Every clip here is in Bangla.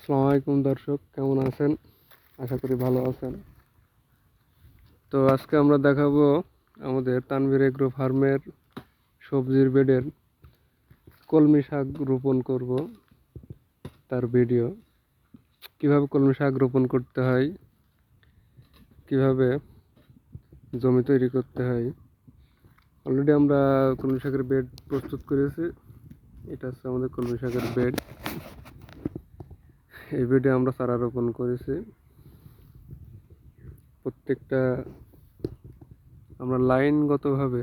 আসসালামু আলাইকুম দর্শক, কেমন আছেন? আশা করি ভালো আছেন। তো আজকে আমরা দেখাবো আমাদের তানভীর এগ্রো ফার্মের সবজির বেডের কলমি শাক রোপণ করব। তার ভিডিও, কিভাবে কলমি শাক রোপণ করতে হয়, কিভাবে জমি তৈরি করতে হয়। অলরেডি আমরা কলমি শাকের বেড প্রস্তুত করেছি। এটা হচ্ছে আমাদের কলমি শাকের বেড। এই বেডে আমরা চারা রোপণ করেছি। প্রত্যেকটা আমরা লাইনগতভাবে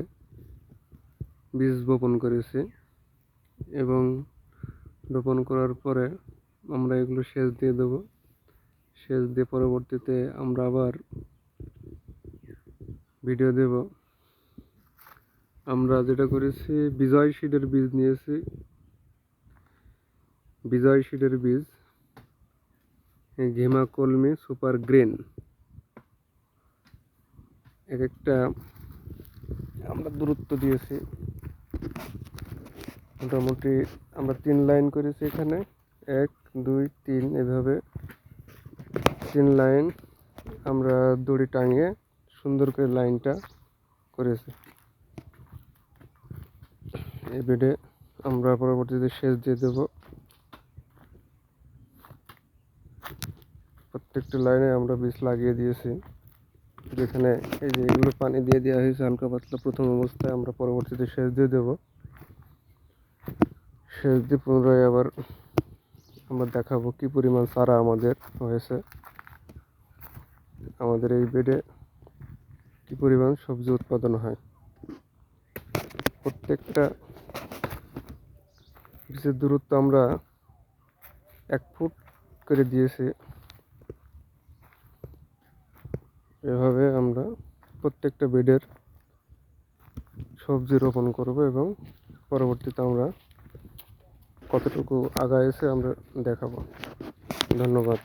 বীজ বপন করেছি এবং রোপণ করার পরে আমরা এগুলো সেচ দিয়ে দেব। সেচ দিয়ে পরবর্তীতে আমরা আবার ভিডিও দেব। আমরা যেটা করেছি, বিজয় সিডের বীজ নিয়েছি। বিজয় সিডের বীজ, ঘিমা কলমি সুপার গ্রিন, এক একটা আমরা দূরত্ব দিয়েছি। মোটামুটি আমরা 3 লাইন করেছি এখানে, 1 2 3 এভাবে 3 লাইন আমরা দড়ি টাঙিয়ে সুন্দর করে লাইনটা করেছি। এই বেডে আমরা পরবর্তীতে সেচ দিয়ে দেব। প্রত্যেকটা লাইনে আমরা বীজ লাগিয়ে দিয়েছি। যেখানে এই যে এগুলো পানি দিয়ে দেওয়া হয়েছে হালকা পাতলা প্রথম অবস্থায়, আমরা পরবর্তীতে সেচ দিয়ে দেব। সেচ দিয়ে পুনরায় আবার আমরা দেখাবো কি পরিমাণ চারা আমাদের হয়েছে, আমাদের এই বেডে কি পরিমাণ সবজি উৎপাদন হয়। প্রত্যেকটা বীজের দূরত্ব আমরা 1 ফুট করে দিয়েছি। এভাবে আমরা প্রত্যেকটা বেডের সবজি রোপণ করব এবং পরবর্তীতে আমরা কতটুকু আগাইছে আমরা দেখাবো। ধন্যবাদ।